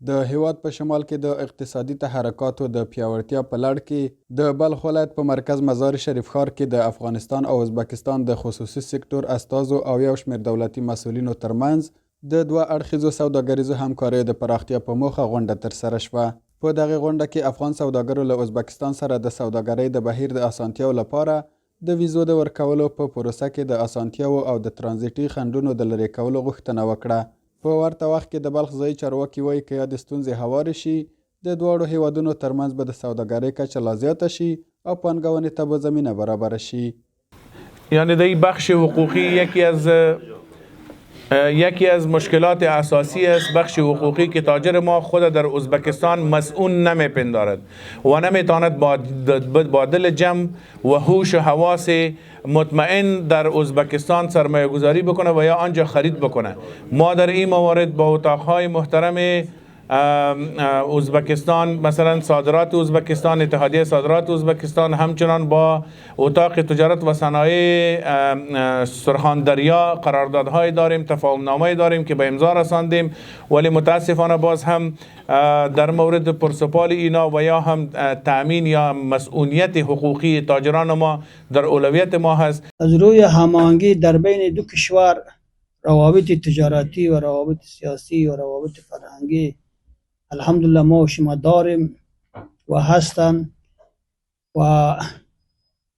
د هیواد په شمال کې د اقتصادي تحرکاتو د پیاوړتیا په لړ کې د بلخ ولایت په مرکز مزار شریف ښار کې د افغانستان او ازبکستان د خصوصي سکتور استازو او یو شمېر دولتي مسؤلینو ترمنځ د دوه اړخیزو سوداګریزو همکاریو د پراختیا په موخه غونډه ترسره شوه. په دغه غونډه کې افغان سوداګرو له ازبکستان سره د سوداګرۍ د بهیر د اسانتیاو لپاره د ویزو د ورکولو په پروسه کې د اسانتیاو او د ترانزیټي خنډونو د لرې کولو غوښتنه وکړه. په ورته وخت کې د بلخ ځایي چارواکي وایي که یا د ستونزې هوارې شي د دواړو هیوادونو ترمنځ به د سوداګرۍ کچه لا زیاته شي او پانګونې ته به زمینه برابره شي. یعنی در این بخش حقوقی یکی از مشکلات اساسی است. بخش حقوقی که تاجر ما خود در ازبکستان مسئول نمیپندارد و نمیتواند با دل جمع و هوش و حواس مطمئن در ازبکستان سرمایه گذاری بکنه و یا آنجا خرید بکنه. ما در این موارد با اتاقهای محترم ازبکستان، مثلا صادرات ازبکستان، اتحادیه صادرات ازبکستان، همچنان با اتاق تجارت و صنایع سرخاندریا قراردادهای داریم، تفاهمنامه داریم که به امضا رساندیم، ولی متاسفانه باز هم در مورد پرسپال اینا و یا هم تأمین یا مسئولیت حقوقی تاجران ما در اولویت ما هست. از روی هماهنگی در بین دو کشور، روابط تجارتی و روابط سیاسی و روابط فرهنگی الحمدلله ما و شما داریم و هستن و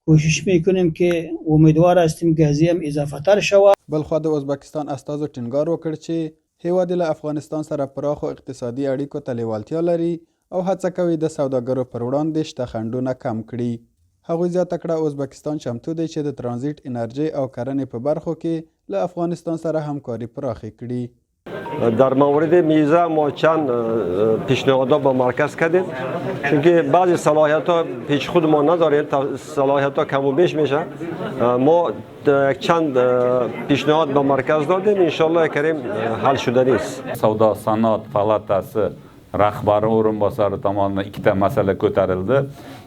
کوشش میکنیم که امیدوار هستیم که از این اضافه تر شود. بلخوا د ازبکستان استازو ټینګار وکړ چې هیواد له افغانستان سره پراخو اقتصادي اړیکو ته لیوالتیا لري او هڅه کوي د سوداګرو پر وړاندې شته خنډونه کم کړي. هغوی زیاته کړه ازبکستان چمتو دی چې د ترانزیت انرژي او کرنې په برخو کې له افغانستان سره همکاري پراخه کړي. در مورد میزه ما چند پیشنهادها با مرکز کردیم، چون که بعضی صلاحیت ها پیش خود ما نداریم، صلاحیت ها کم و بیش میشه. ما چند پیشنهاد به مرکز دادیم، انشالله کریم حل شده نیست. Savdo Sanat Palatası rahbari o'rinbosari tomonidan ikkita masala ko'tarildi.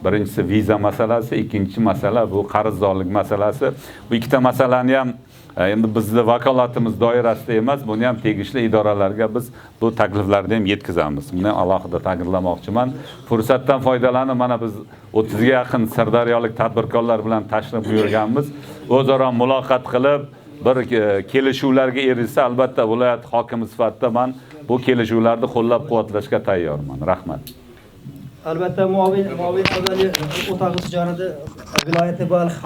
Birinchisi viza masalasi, ikkinchi masala bu qarzdorlik masalasi. Bu ikkita masalani ham endi bizni vakolatimiz doirasida emas, buni ham tegishli idoralarga biz bu takliflarni ham yetkazamiz. Buni alohida ta'kidlamoqchiman. Fursatdan foydalanib mana biz 30 ga yaqin sirdaryolik tadbirkorlar bilan tashrif buyurganmiz. O'zaro muloqot qilib bir kelishuvlarga erishsa, albatta viloyat hokimi sifatida men bu kelishuvlarni qo'llab-quvvatlashga tayyorman. Rahmat. البته معاون اول اتاق تجارت ولایت بلخ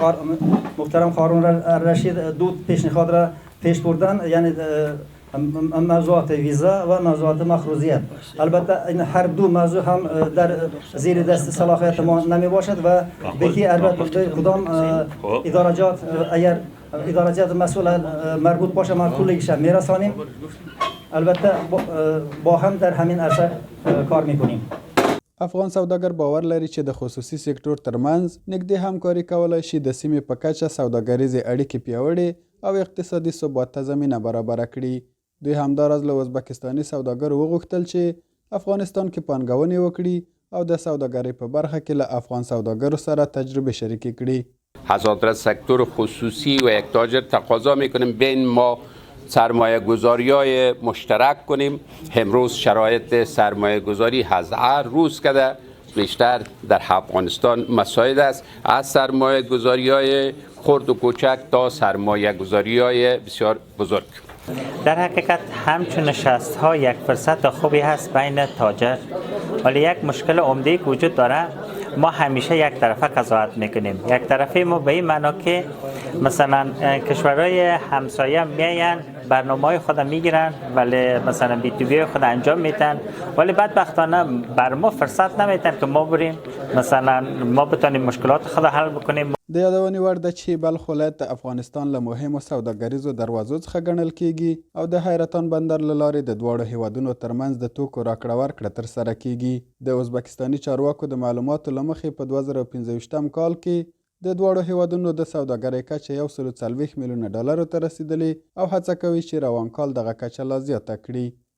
محترم هارون رشید دو پیشنهاد را پیش بردن، یعنی موضوعات ویزا و موضوعات مخروزیت. البته این هر دو موضوع هم در زیر دست صلاحیت ما نمی باشد و بکی البته کدام ادارجات اگر ادارجات مسئول مربوط باشه ما کلیش میرسانیم. البته با هم در همین عرصه کار میکنیم. افغان سوداګر باور لري چې د خصوصي سکتور ترمنځ نږدې همکاري کولای شي د سیمې په کچه سوداګریزې اړیکې پیاوړې او اقتصادي ثبات ته زمینه برابره کړي. دوی همداراز له ازبکستاني سوداګرو وغوښتل چې افغانستان کې پانګونې وکړي او د سوداګرۍ په برخه کې له افغان سوداګرو سره تجربه شریکې کړي. حضرات سکتور خصوصی و یک تاجر تقاضا میکنیم بین ما سرمایه گذاری های مشترک کنیم. امروز شرایط سرمایه گذاری از هر روز که بیشتر در افغانستان مساعد است، از سرمایه گذاری های خرد و کوچک تا سرمایه گذاری های بسیار بزرگ. در حقیقت همچون نشست ها یک فرصت خوبی هست بین تاجر، ولی یک مشکل عمده که وجود داره، ما همیشه یک طرفه قضاوت میکنیم. یک طرفه ما به این معنا که مثلا کشورهای همسایه میاین برنامه‌های خود میگیرن ولی مثلا بی تو بی خود انجام میدن، ولی بدبختانه بر ما فرصت نمیدن که ما بریم مثلا ما بتونیم مشکلات خود حل بکنیم. د یادونې وړ ده چې بلخ ولایت د افغانستان له مهمو سوداګریزو دروازو څخه ګڼل کیږي او د حیرتان بندر له لارې د دواړو هیوادونو ترمنځ د توکو راکړه ورکړه ترسره کیږي. د ازبکستاني چارواکو د معلوماتو له مخې په 2015 کال کې د دواړو هیوادونو د سوداګرۍ کچه 140 میلیونه ډالرو ته رسیدلې او هڅه کوي چې روان کال دغه کچه لا زیاته کړي.